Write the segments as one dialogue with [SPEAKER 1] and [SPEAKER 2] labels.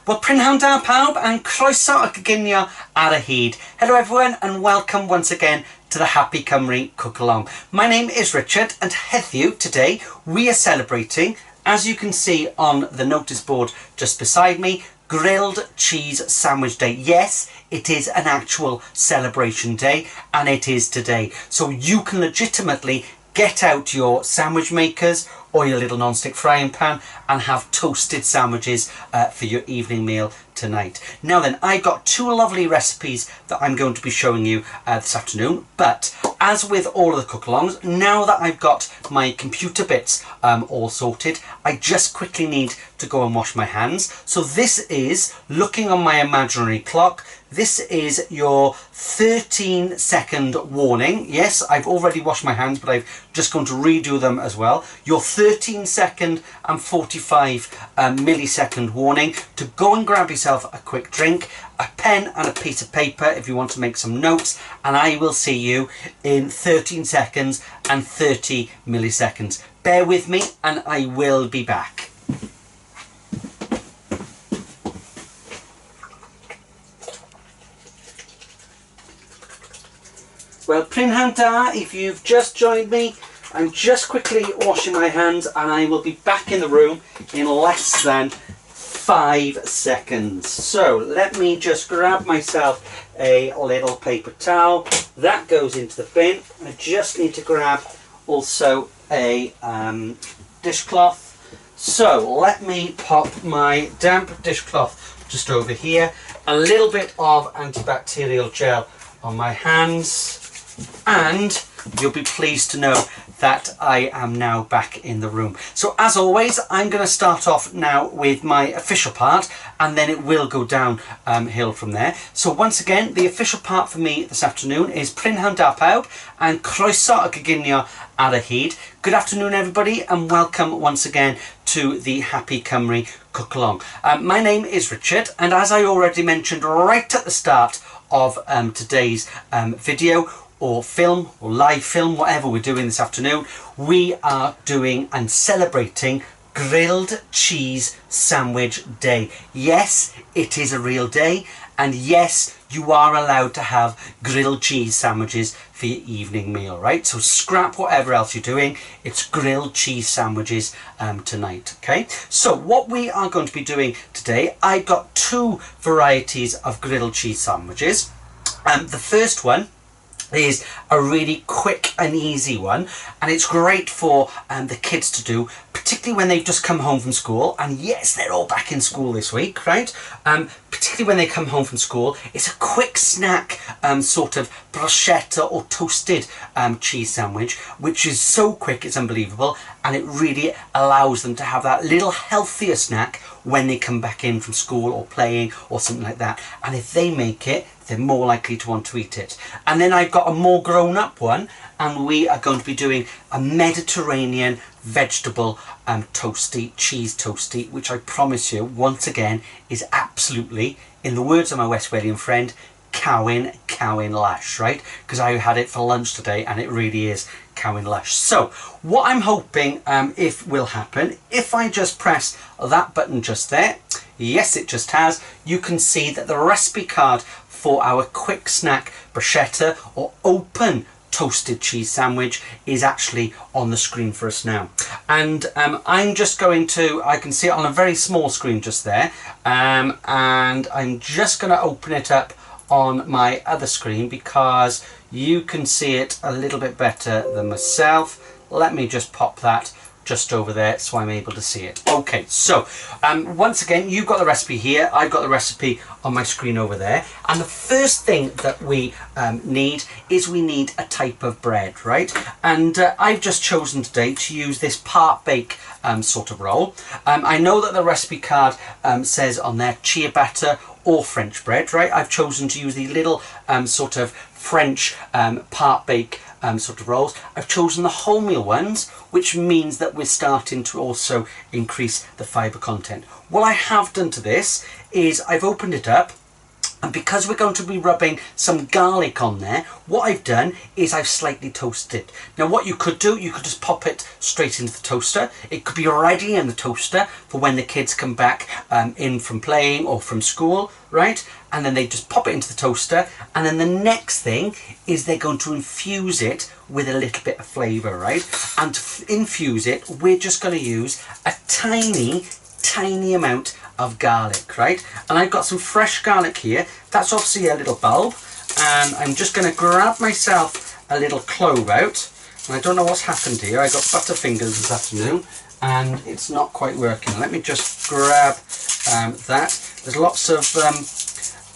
[SPEAKER 1] Wel, prynhawn da pawb and croeso ac ginio ar y hyd. Hello everyone and welcome once again to the Happy Cymru Cook Along. My name is Richard and heddiw today we are celebrating, as you can see on the notice board just beside me, Grilled Cheese Sandwich Day. Yes, it is an actual celebration day and it is today. So you can legitimately get out your sandwich makers or your little non-stick frying pan and have toasted sandwiches for your evening meal tonight. Now then, I've got two lovely recipes that I'm going to be showing you this afternoon, but as with all of the cook-alongs, now that I've got my computer bits all sorted, I just quickly need to go and wash my hands. So this is, looking on my imaginary clock, this is your 13-second warning. Yes, I've already washed my hands, but I'm just going to redo them as well. Your 13-second and 45 millisecond warning to go and grab yourself a quick drink, a pen and a piece of paper if you want to make some notes, and I will see you in 13 seconds and 30 milliseconds. Bear with me and I will be back. Well, prynhawn da, if you've just joined me, I'm just quickly washing my hands and I will be back in the room in less than 5 seconds. So let me just grab myself a little paper towel. That goes into the bin. I just need to grab also a dishcloth. So let me pop my damp dishcloth just over here. A little bit of antibacterial gel on my hands. And you'll be pleased to know that I am now back in the room. So as always, I'm going to start off now with my official part and then it will go downhill from there. So once again, the official part for me this afternoon is prynhawn da pawb and croeso ac ginio ar y hyd. Good afternoon everybody and welcome once again to the Happy Cymru Cook Along. My name is Richard and as I already mentioned right at the start of today's video, or film, or live film, whatever we're doing this afternoon, we are doing and celebrating Grilled Cheese Sandwich Day. Yes, it is a real day, and yes, you are allowed to have grilled cheese sandwiches for your evening meal, right? So scrap whatever else you're doing, it's grilled cheese sandwiches tonight, okay? So what we are going to be doing today, I've got two varieties of grilled cheese sandwiches. The first one is a really quick and easy one, and it's great for the kids to do, particularly when they've just come home from school. And yes, they're all back in school this week, right? Particularly when they come home from school, it's a quick snack, sort of bruschetta or toasted cheese sandwich, which is so quick it's unbelievable, and it really allows them to have that little healthier snack when they come back in from school or playing or something like that. And if they make it, they're more likely to want to eat it. And then I've got a more grown-up one, and we are going to be doing a Mediterranean vegetable cheese toasty, which I promise you, once again, is absolutely, in the words of my West Walian friend, cowin lush, right? Because I had it for lunch today and it really is cowin lush. So what I'm hoping if will happen, if I just press that button just there, yes it just has, you can see that the recipe card for our quick snack bruschetta or open toasted cheese sandwich is actually on the screen for us now. And I'm just going to, I can see it on a very small screen just there, and I'm just going to open it up on my other screen because you can see it a little bit better than myself. Let me just pop that just over there so I'm able to see it. Okay, so once again, you've got the recipe here, I've got the recipe on my screen over there, and the first thing that we need is we need a type of bread, right? And I've just chosen today to use this part bake sort of roll. I know that the recipe card says on there ciabatta or French bread, right? I've chosen to use the little sort of French part bake sort of rolls. I've chosen the wholemeal ones, which means that we're starting to also increase the fibre content. What I have done to this is I've opened it up And because we're going to be rubbing some garlic on there, what I've done is I've slightly toasted it. Now what you could do, you could just pop it straight into the toaster. It could be ready in the toaster for when the kids come back in from playing or from school, right? And then they just pop it into the toaster. And then the next thing is they're going to infuse it with a little bit of flavour, right? And to infuse it, we're just going to use a tiny amount of garlic, right? And I've got some fresh garlic here. That's obviously a little bulb, and I'm just going to grab myself a little clove out. And I don't know what's happened here. I got butterfingers this afternoon and it's not quite working. Let me just grab that. There's lots of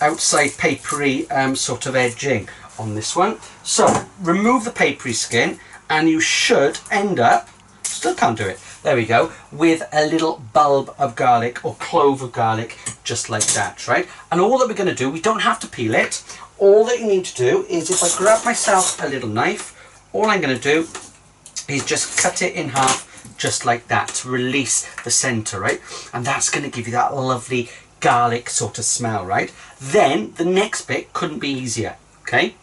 [SPEAKER 1] outside papery sort of edging on this one. So remove the papery skin and you should end up, still can't do it, there we go, with a little bulb of garlic or clove of garlic, just like that, right? And all that we're going to do, we don't have to peel it. All that you need to do is, if I grab myself a little knife, all I'm going to do is just cut it in half, just like that, to release the centre, right? And that's going to give you that lovely garlic sort of smell, right? Then the next bit couldn't be easier, okay?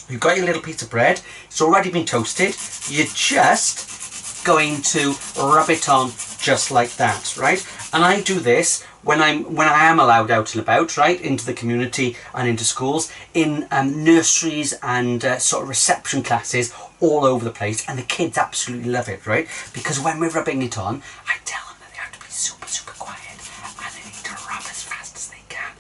[SPEAKER 1] You've got your little piece of bread, it's already been toasted. You're just going to rub it on just like that, right? And I do this when I am allowed out and about, right, into the community and into schools, in nurseries and sort of reception classes all over the place, and the kids absolutely love it, right? Because when we're rubbing it on, I tell them that they have to be super quiet and they need to rub as fast as they can.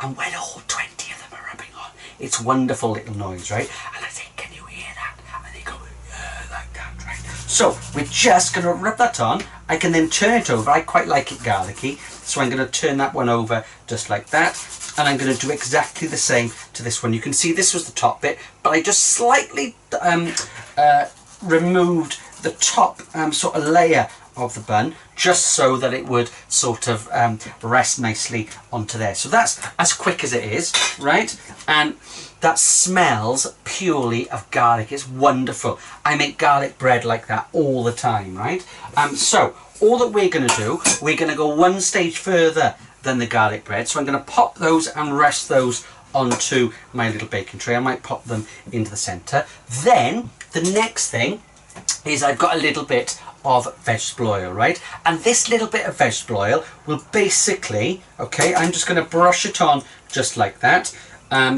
[SPEAKER 1] And when all 20 of them are rubbing on, it's wonderful little noise, right? And I say, can you hear that? And they go, yeah, like that, right? So we're just going to rub that on. I can then turn it over. I quite like it garlicky, so I'm going to turn that one over just like that. And I'm going to do exactly the same to this one. You can see this was the top bit, but I just slightly removed the top sort of layer of the bun, just so that it would sort of rest nicely onto there. So that's as quick as it is, right? And that smells purely of garlic. It's wonderful. I make garlic bread like that all the time, right? So all that we're going to do, we're going to go one stage further than the garlic bread. So I'm going to pop those and rest those onto my little baking tray. I might pop them into the centre. Then the next thing is I've got a little bit of vegetable oil, right? And this little bit of vegetable oil will basically, okay, I'm just going to brush it on just like that.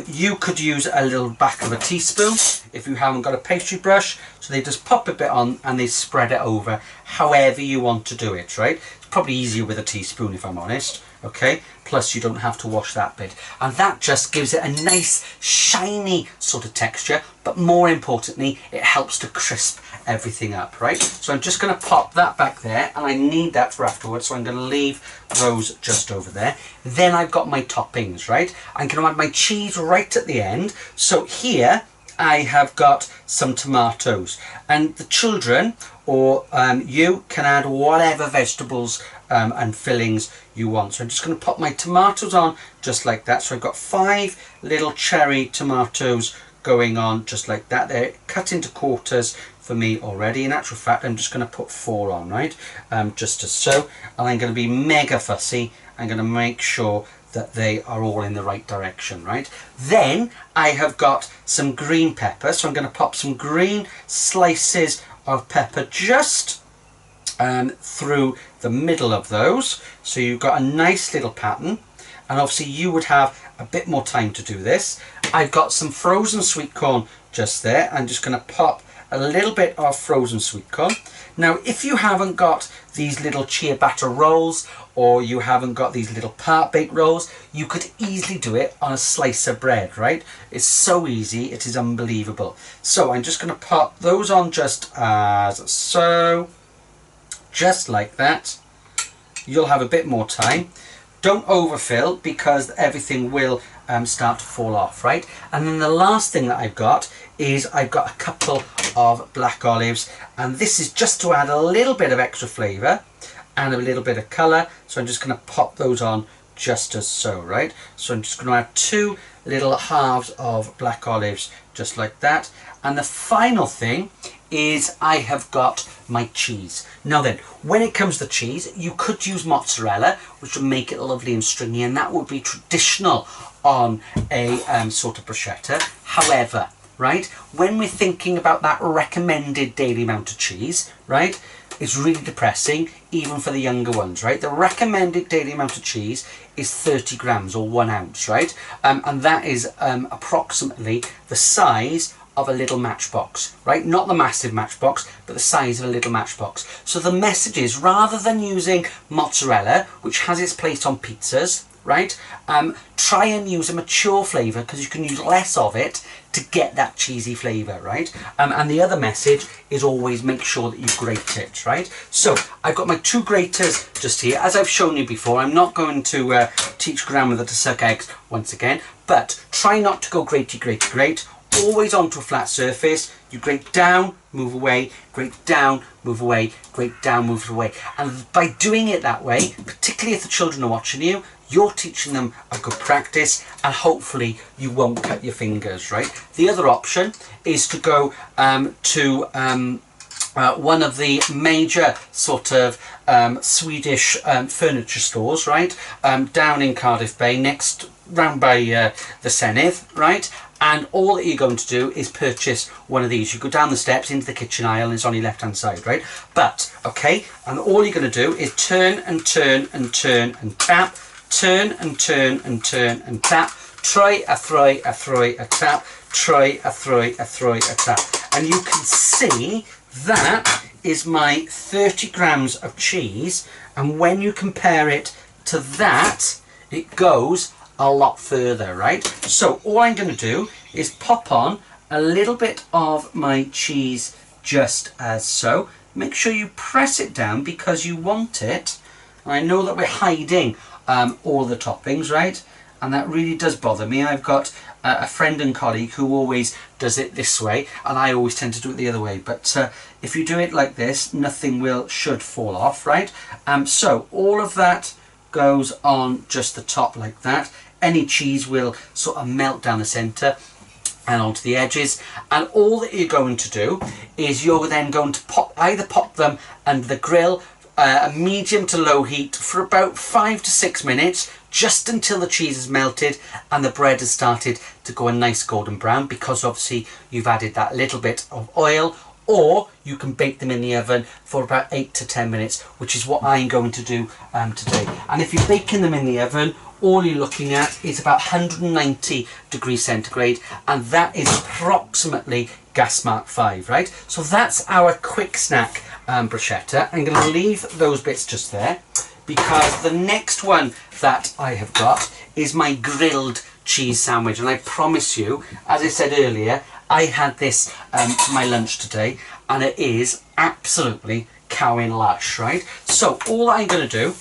[SPEAKER 1] You could use a little back of a teaspoon if you haven't got a pastry brush. So they just pop a bit on and they spread it over however you want to do it, right? It's probably easier with a teaspoon if I'm honest, okay? Plus you don't have to wash that bit. And that just gives it a nice shiny sort of texture, but more importantly, it helps to crisp everything up, right? So I'm just going to pop that back there, and I need that for afterwards, so I'm going to leave those just over there. Then I've got my toppings, right? I'm going to add my cheese right at the end. So here I have got some tomatoes, and the children or you can add whatever vegetables and fillings you want. So I'm just going to pop my tomatoes on just like that. So I've got 5 little cherry tomatoes going on just like that. They're cut into quarters for me already. In actual fact, I'm just going to put 4 on, right? Just as so. And I'm going to be mega fussy. I'm going to make sure that they are all in the right direction, right? Then I have got some green pepper. So I'm going to pop some green slices of pepper just through the middle of those. So you've got a nice little pattern. And obviously you would have a bit more time to do this. I've got some frozen sweet corn just there. I'm just going to pop a little bit of frozen sweet corn. Now, if you haven't got these little ciabatta rolls, or you haven't got these little part-baked rolls, you could easily do it on a slice of bread, right? It's so easy, it is unbelievable. So I'm just going to pop those on just as so, just like that. You'll have a bit more time. Don't overfill, because everything will start to fall off, right? And then the last thing that I've got is I've got a couple of black olives, and this is just to add a little bit of extra flavour and a little bit of colour. So I'm just going to pop those on just as so, right? So I'm just going to add 2 little halves of black olives just like that. And the final thing is I have got my cheese. Now then, when it comes to cheese, you could use mozzarella, which would make it lovely and stringy, and that would be traditional on a sort of bruschetta. However, right, when we're thinking about that recommended daily amount of cheese, right, it's really depressing, even for the younger ones, right? The recommended daily amount of cheese is 30 grams or 1 ounce, right? And that is approximately the size of a little matchbox, right? Not the massive matchbox, but the size of a little matchbox. So the message is, rather than using mozzarella, which has its place on pizzas, right? Try and use a mature flavour, because you can use less of it to get that cheesy flavour, right? And the other message is always make sure that you grate it, right? So I've got my 2 graters just here. As I've shown you before, I'm not going to teach grandmother to suck eggs once again, but try not to go gratey, gratey, grate. Always onto a flat surface. You grate down, move away, grate down, move away, grate down, move away. And by doing it that way, particularly if the children are watching you, you're teaching them a good practice, and hopefully you won't cut your fingers, right? The other option is to go to one of the major sort of Swedish furniture stores, right? Down in Cardiff Bay, next round by the Senedd, right? And all that you're going to do is purchase one of these. You go down the steps into the kitchen aisle, and it's on your left hand side, right? But, okay, and all you're going to do is turn and turn and turn and tap, turn and turn and turn and tap, try a throw, a throw, a tap, try a throw, a throw, a tap. And you can see that is my 30 grams of cheese, and when you compare it to that, it goes a lot further, right? So all I'm going to do is pop on a little bit of my cheese, just as so. Make sure you press it down because you want it. And I know that we're hiding all the toppings, right? And that really does bother me. I've got a friend and colleague who always does it this way, and I always tend to do it the other way. But if you do it like this, nothing should fall off, right? So all of that goes on just the top like that. Any cheese will sort of melt down the centre and onto the edges, and all that you're going to do is you're then going to either pop them under the grill, a medium to low heat for about 5 to 6 minutes, just until the cheese is melted and the bread has started to go a nice golden brown, because obviously you've added that little bit of oil. Or you can bake them in the oven for about 8 to 10 minutes, which is what I'm going to do today. And if you're baking them in the oven, all you're looking at is about 190 degrees centigrade, and that is approximately gas mark 5, right? So that's our quick snack bruschetta. I'm going to leave those bits just there, because the next one that I have got is my grilled cheese sandwich. And I promise you, as I said earlier, I had this for my lunch today, and it is absolutely cowing lush, right? So all I'm going to do,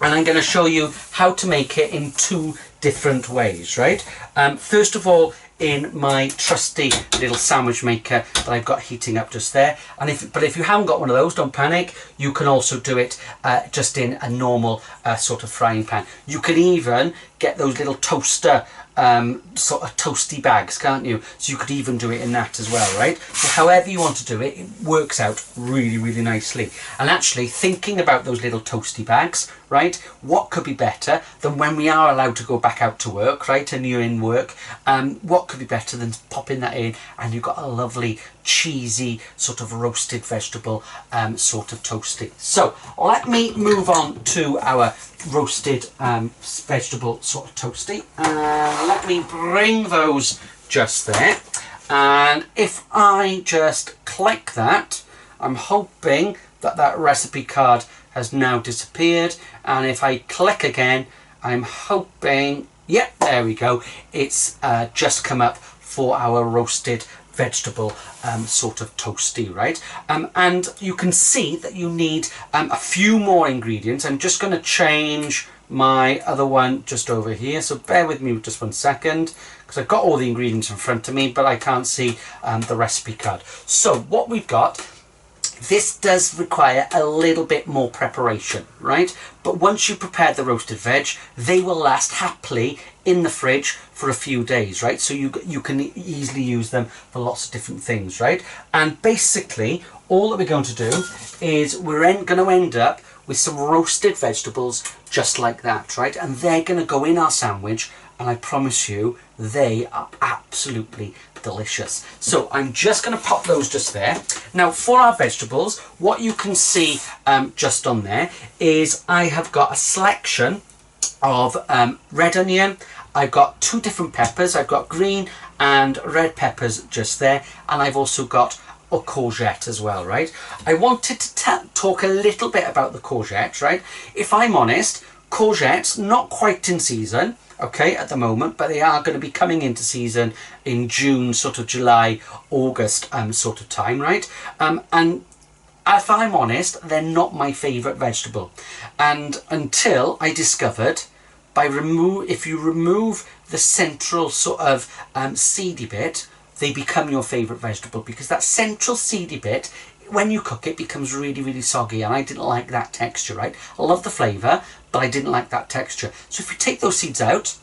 [SPEAKER 1] and I'm going to show you how to make it in 2 different ways, right? First of all, in my trusty little sandwich maker that I've got heating up just there. And if you haven't got one of those, don't panic. You can also do it just in a normal sort of frying pan. You can even get those little toaster sort of toasty bags, can't you? So you could even do it in that as well, right? So however you want to do it, it works out really, really nicely. And actually, thinking about those little toasty bags, right, what could be better than when we are allowed to go back out to work, right, and you're in work, what could be better than popping that in, and you've got a lovely cheesy sort of roasted vegetable sort of toasty. So let me move on to our roasted vegetable sort of toasty. Let me bring those just there, and if I just click that, I'm hoping that that recipe card has now disappeared, and if I click again, I'm hoping, yep, there we go, it's just come up for our roasted vegetable sort of toasty, right? And you can see that you need a few more ingredients. I'm just going to change my other one just over here, so bear with me just 1 second, because I've got all the ingredients in front of me, but I can't see the recipe card. So what we've got This does require a little bit more preparation, right? But once you prepare the roasted veg, they will last happily in the fridge for a few days, right? So you can easily use them for lots of different things, right? And basically, all that we're going to do is we're going to end up with some roasted vegetables just like that, right? And they're going to go in our sandwich, and I promise you, they are absolutely delicious. So I'm just going to pop those just there. Now for our vegetables, what you can see just on there is I have got a selection of red onion. I've got 2 different peppers. I've got green and red peppers just there, and I've also got a courgette as well, right? I wanted to talk a little bit about the courgette, right? If I'm honest, courgettes not quite in season, okay, at the moment, but they are going to be coming into season in June, sort of July, August sort of time, right? And if I'm honest, they're not my favourite vegetable. And until I discovered, if you remove the central sort of seedy bit, they become your favourite vegetable, because that central seedy bit, when you cook it, becomes really, really soggy, and I didn't like that texture, right? I love the flavour, but I didn't like that texture. So if you take those seeds out,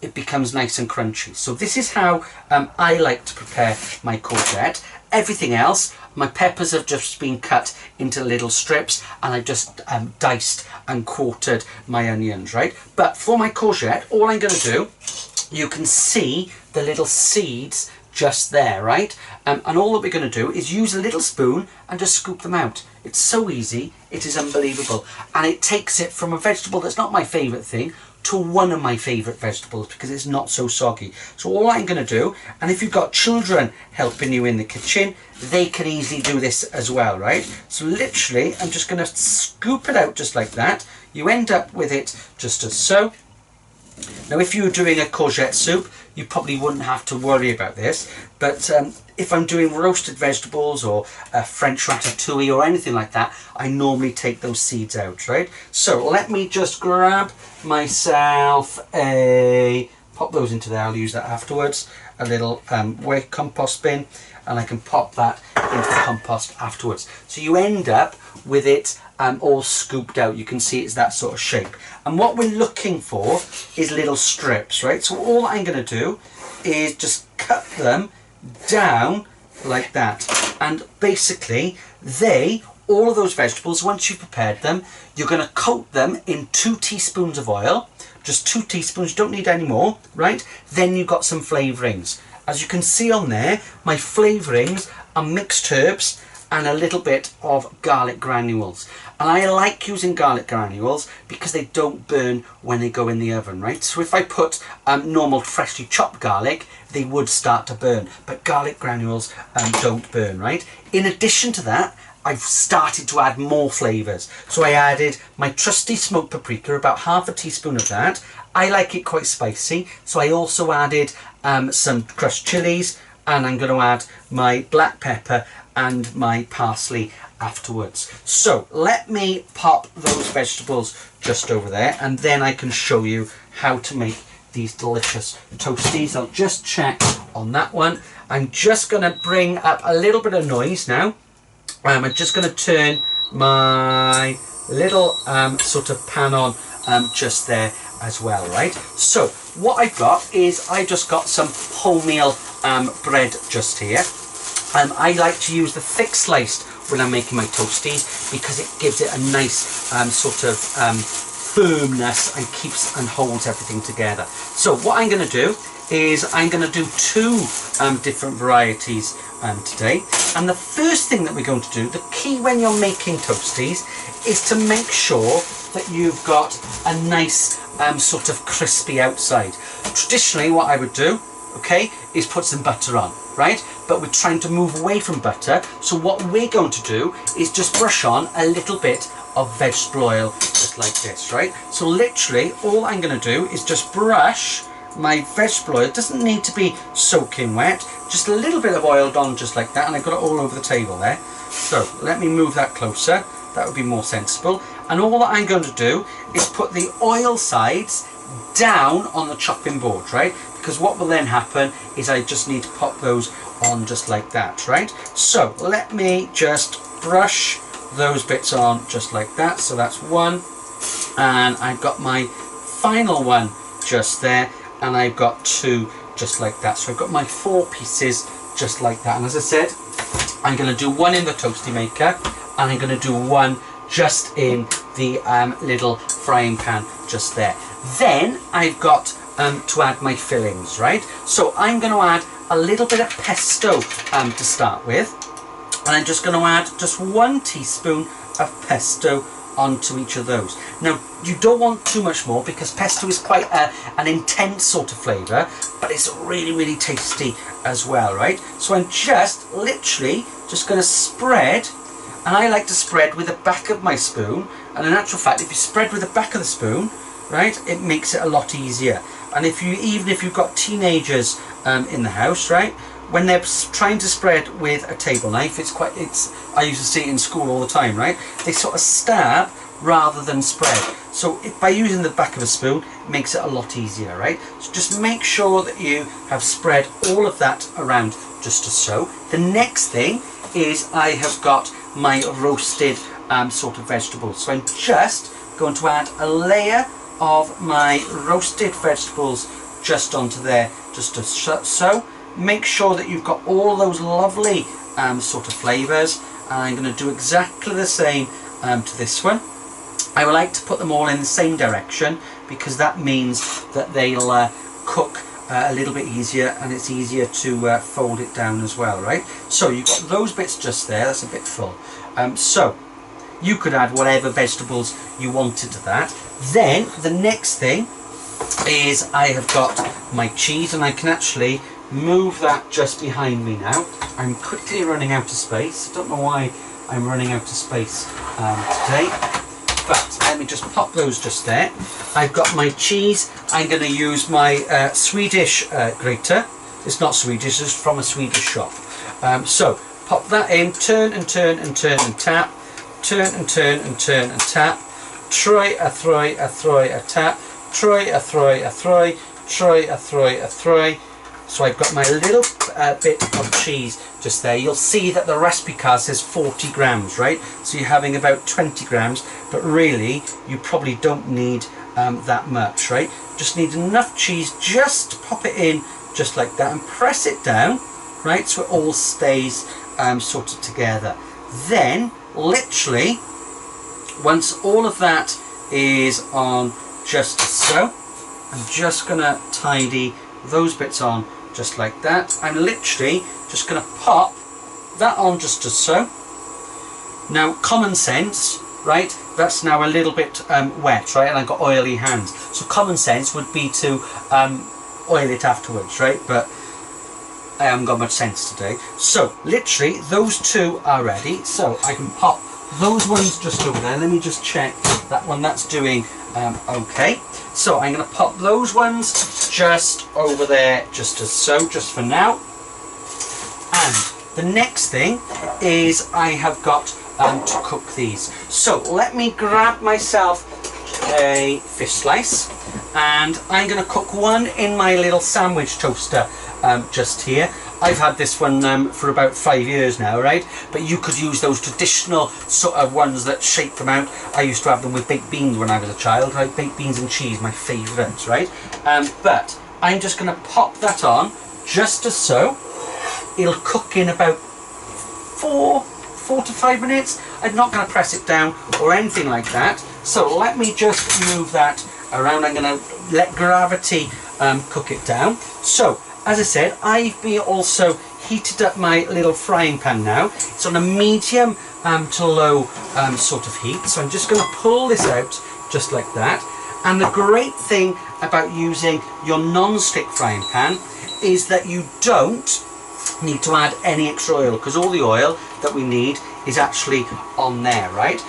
[SPEAKER 1] it becomes nice and crunchy. So this is how I like to prepare my courgette. Everything else, my peppers have just been cut into little strips, and I've just diced and quartered my onions, right? But for my courgette, all I'm going to do, you can see the little seeds just there, right? And all that we're going to do is use a little spoon and just scoop them out. It's so easy, it is unbelievable. And it takes it from a vegetable that's not my favourite thing to one of my favourite vegetables, because it's not so soggy. So all I'm going to do, and if you've got children helping you in the kitchen, they can easily do this as well, right? So literally, I'm just going to scoop it out just like that. You end up with it just as so. Now if you were doing a courgette soup, you probably wouldn't have to worry about this, but if I'm doing roasted vegetables or a French ratatouille or anything like that, I normally take those seeds out, right? So let me just grab myself pop those into there, I'll use that afterwards, a little wet compost bin, and I can pop that into the compost afterwards. So you end up with it all scooped out. You can see it's that sort of shape. And what we're looking for is little strips, right? So all I'm going to do is just cut them down like that. And basically, all of those vegetables, once you've prepared them, you're going to coat them in 2 teaspoons of oil. Just 2 teaspoons, you don't need any more, right? Then you've got some flavourings. As you can see on there, my flavourings are mixed herbs and a little bit of garlic granules. And I like using garlic granules because they don't burn when they go in the oven, right? So if I put normal freshly chopped garlic, they would start to burn, but garlic granules don't burn, right? In addition to that, I've started to add more flavours. So I added my trusty smoked paprika, about half a teaspoon of that. I like it quite spicy, so I also added some crushed chilies, and I'm going to add my black pepper and my parsley afterwards. So let me pop those vegetables just over there, and then I can show you how to make these delicious toasties. I'll just check on that one. I'm just going to bring up a little bit of noise now. I'm just going to turn my little sort of pan on just there as well, right? So what I've got is I just got some wholemeal bread just here. I like to use the thick sliced when I'm making my toasties because it gives it a nice sort of firmness and keeps and holds everything together. So what I'm going to do is I'm going to do 2 different varieties today. And the first thing that we're going to do, the key when you're making toasties, is to make sure that you've got a nice sort of crispy outside. Traditionally what I would do, okay, is put some butter on, right? But we're trying to move away from butter, so what we're going to do is just brush on a little bit of vegetable oil, just like this, right? So literally all I'm going to do is just brush my vegetable oil. It doesn't need to be soaking wet, just a little bit of oil on just like that, and I've got it all over the table there. So let me move that closer, that would be more sensible. And all that I'm going to do is put the oil sides down on the chopping board, right? Because what will then happen is I just need to pop those on just like that, right? So let me just brush those bits on just like that. So that's one, and I've got my final one just there, and I've got two just like that. So I've got my 4 pieces just like that. And as I said, I'm going to do one in the toasty maker, and I'm going to do one just in the little frying pan just there. Then I've got to add my fillings, right? So I'm going to add a little bit of pesto to start with, and I'm just going to add just 1 teaspoon of pesto onto each of those. Now, you don't want too much more because pesto is quite an intense sort of flavour, but it's really, really tasty as well, right? So I'm just literally just going to spread, and I like to spread with the back of my spoon, and in actual fact, if you spread with the back of the spoon, right, it makes it a lot easier. And even if you've got teenagers in the house, right, when they're trying to spread with a table knife, I used to see it in school all the time, right? They sort of stab rather than spread. So by using the back of a spoon, it makes it a lot easier, right? So just make sure that you have spread all of that around just as so. The next thing is I have got my roasted sort of vegetables. So I'm just going to add a layer of my roasted vegetables just onto there, just as so. Make sure that you've got all those lovely sort of flavours, and I'm going to do exactly the same to this one. I would like to put them all in the same direction because that means that they'll cook a little bit easier, and it's easier to fold it down as well, right? So you've got those bits just there, that's a bit full. So you could add whatever vegetables you wanted to that. Then the next thing is I have got my cheese, and I can actually move that just behind me now. I'm quickly running out of space. I don't know why I'm running out of space today, but let me just pop those just there. I've got my cheese. I'm going to use my Swedish grater. It's not Swedish, it's from a Swedish shop. So pop that in, turn and turn and turn and tap, turn and turn and turn and tap, try a throy, a throy, a tap, try a throy, a throy, try a throy, a throy. So I've got my little bit of cheese just there. You'll see that the recipe card says 40 grams, right? So you're having about 20 grams, but really you probably don't need that much, right? Just need enough cheese just to pop it in just like that and press it down, right? So it all stays sort of together. Then literally, once all of that is on just so, I'm just gonna tidy those bits on just like that. I'm literally just going to pop that on just as so. Now, common sense, right? That's now a little bit wet, right? And I've got oily hands. So common sense would be to oil it afterwards, right? But I haven't got much sense today. So literally, those two are ready. So I can pop those ones just over there. Let me just check that one. That's doing okay. So I'm going to pop those ones just over there just as so, just for now. And the next thing is I have got to cook these. So let me grab myself a fish slice, and I'm going to cook one in my little sandwich toaster just here. I've had this one for about 5 years now, right? But you could use those traditional sort of ones that shape them out. I used to have them with baked beans when I was a child, right? Baked beans and cheese, my favourites, right? But I'm just going to pop that on just as so. It'll cook in about 4 to 5 minutes. I'm not going to press it down or anything like that. So let me just move that around. I'm going to let gravity cook it down. So, as I said, I've also heated up my little frying pan now. It's on a medium to low sort of heat. So I'm just going to pull this out just like that. And the great thing about using your non-stick frying pan is that you don't need to add any extra oil, because all the oil that we need is actually on there, right?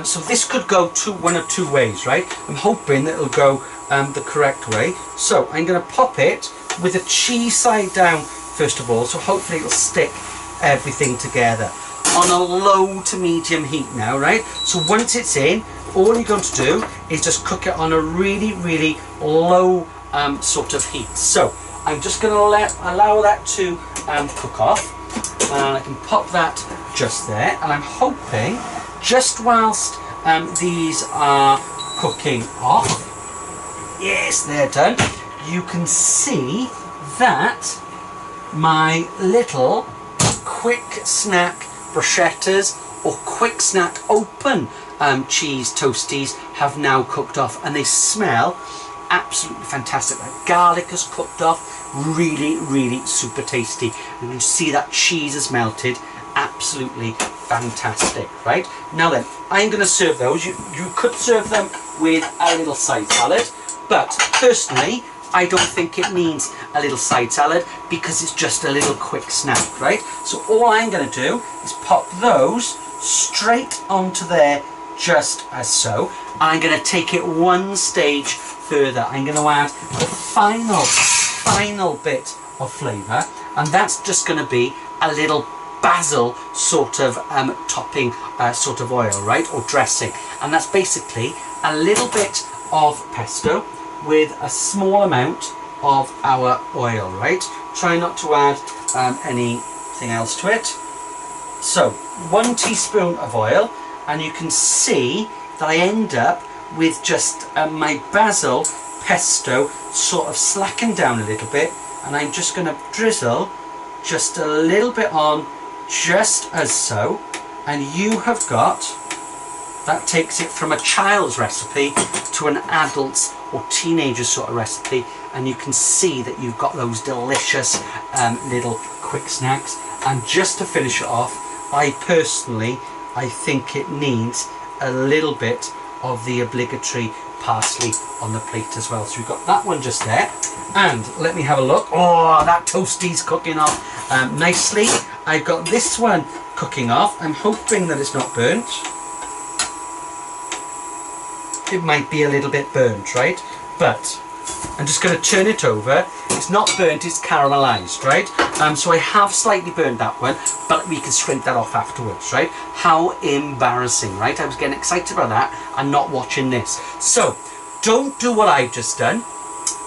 [SPEAKER 1] So this could go one of two ways, right? I'm hoping that it'll go the correct way. So I'm going to pop it with the cheese side down first of all, so hopefully it'll stick everything together on a low to medium heat now, right? So once it's in, all you're going to do is just cook it on a really, really low sort of heat. So I'm just going to allow that to cook off, and I can pop that just there, and I'm hoping just whilst these are cooking off, yes, they're done, you can see that my little quick snack bruschettas or quick snack open cheese toasties have now cooked off, and they smell absolutely fantastic. That garlic has cooked off, really super tasty, and you can see that cheese has melted. Absolutely fantastic. Right, now then, I'm going to serve those. You could serve them with a little side salad, but personally I don't think it needs a little side salad because it's just a little quick snack. Right, so all I'm going to do is pop those straight onto there, just as so. I'm going to take it one stage further. I'm going to add the final bit of flavour, and that's just going to be a little basil sort of topping sort of oil, right, or dressing, and that's basically a little bit of pesto with a small amount of our oil. Right, try not to add anything else to it. So 1 teaspoon of oil, and you can see that I end up with just my basil pesto sort of slacking down a little bit, and I'm just going to drizzle just a little bit on, just as so, and you have got, that takes it from a child's recipe to an adult's or teenager sort of recipe, and you can see that you've got those delicious little quick snacks. And just to finish it off, I think it needs a little bit of the obligatory parsley on the plate as well. So we've got that one just there, and let me have a look. Oh, that toastie's cooking off nicely. I've got this one cooking off. I'm hoping that it's not burnt. It might be a little bit burnt, right? But I'm just going to turn it over. It's not burnt, it's caramelized, right? So I have slightly burned that one, but we can scrape that off afterwards, right? How embarrassing, right? I was getting excited about that and not watching this. So don't do what I've just done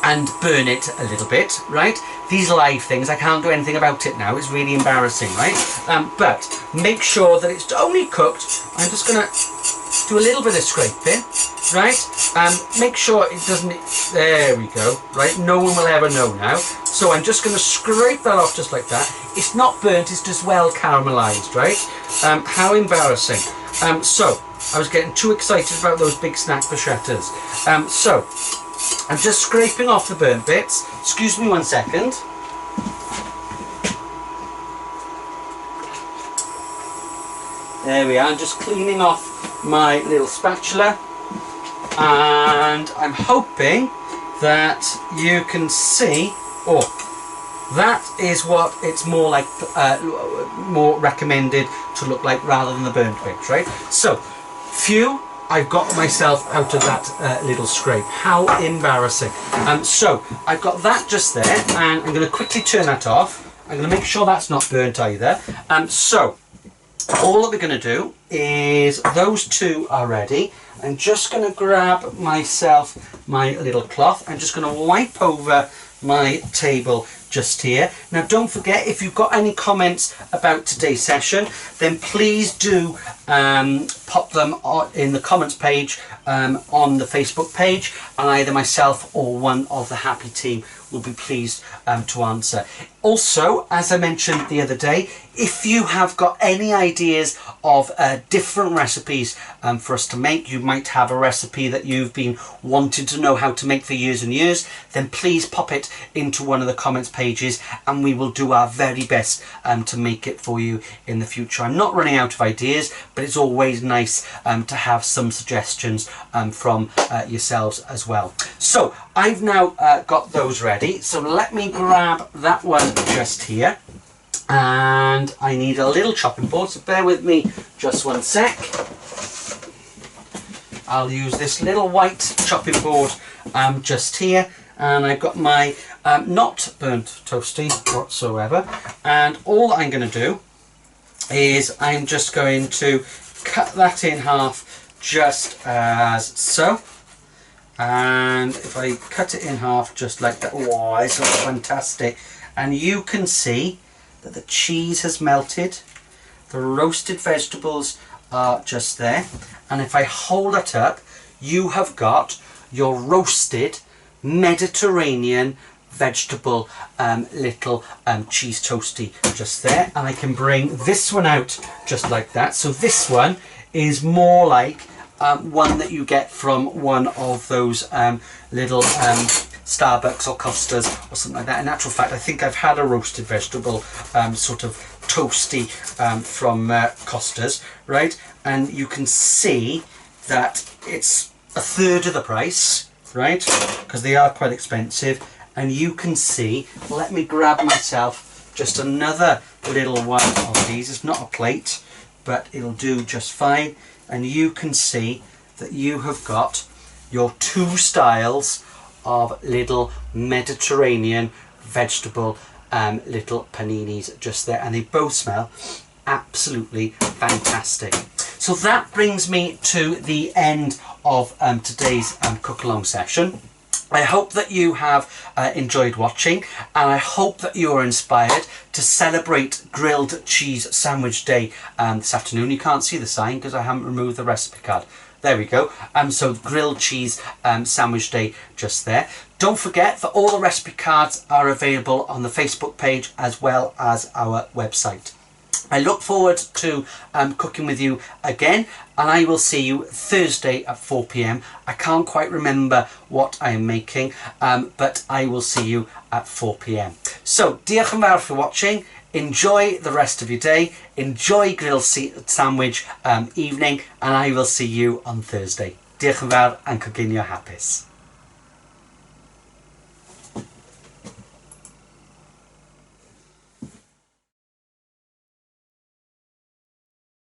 [SPEAKER 1] and burn it a little bit, right? These live things, I can't do anything about it now. It's really embarrassing, right? But make sure that it's only cooked. I'm just going to do a little bit of scraping, right? Make sure it doesn't, there we go, right? No one will ever know now. So I'm just going to scrape that off just like that. It's not burnt, it's just well caramelized, right? How embarrassing. So I was getting too excited about those big snack bruschettas. So I'm just scraping off the burnt bits. Excuse me 1 second. There we are. I'm just cleaning off my little spatula, and I'm hoping that you can see, oh, that is what it's more like, more recommended to look like rather than the burnt bits, right? So, phew, I've got myself out of that little scrape. How embarrassing. So, I've got that just there, and I'm going to quickly turn that off. I'm going to make sure that's not burnt either. So, all that we're going to do is, those two are ready. I'm just going to grab myself my little cloth. I'm just going to wipe over my table just here. Now don't forget, if you've got any comments about today's session, then please do pop them in the comments page on the Facebook page, and either myself or one of the happy team will be pleased to answer. Also, as I mentioned the other day, if you have got any ideas of different recipes for us to make, you might have a recipe that you've been wanting to know how to make for years and years, then please pop it into one of the comments pages, and we will do our very best to make it for you in the future. I'm not running out of ideas, but it's always nice to have some suggestions from yourselves as well. So I've now got those ready, so let me grab that one just here, and I need a little chopping board, so bear with me just 1 sec. I'll use this little white chopping board just here, and I've got my not burnt toasty whatsoever, and all I'm going to do is I'm just going to cut that in half just as so. And if I cut it in half just like that, wow, this looks fantastic. And you can see that the cheese has melted. The roasted vegetables are just there. And if I hold it up, you have got your roasted Mediterranean vegetable little cheese toasty just there. And I can bring this one out just like that. So this one is more like one that you get from one of those little Starbucks or Costas or something like that. In actual fact, I think I've had a roasted vegetable sort of toasty from Costas, right? And you can see that it's a third of the price, right? Because they are quite expensive. And you can see, let me grab myself just another little one of these. It's not a plate, but it'll do just fine. And you can see that you have got your two styles of little Mediterranean vegetable little paninis just there, and they both smell absolutely fantastic. So that brings me to the end of today's cook along session. I hope that you have enjoyed watching, and I hope that you are inspired to celebrate Grilled Cheese Sandwich Day this afternoon. You can't see the sign because I haven't removed the recipe card. There we go. So Grilled Cheese Sandwich Day just there. Don't forget that all the recipe cards are available on the Facebook page as well as our website. I look forward to cooking with you again, and I will see you Thursday at 4 p.m. I can't quite remember what I'm making, but I will see you at 4 p.m. So, diolch yn fawr for watching. Enjoy the rest of your day. Enjoy grilled sandwich evening, and I will see you on Thursday. Diolch yn fawr and coginio hapus.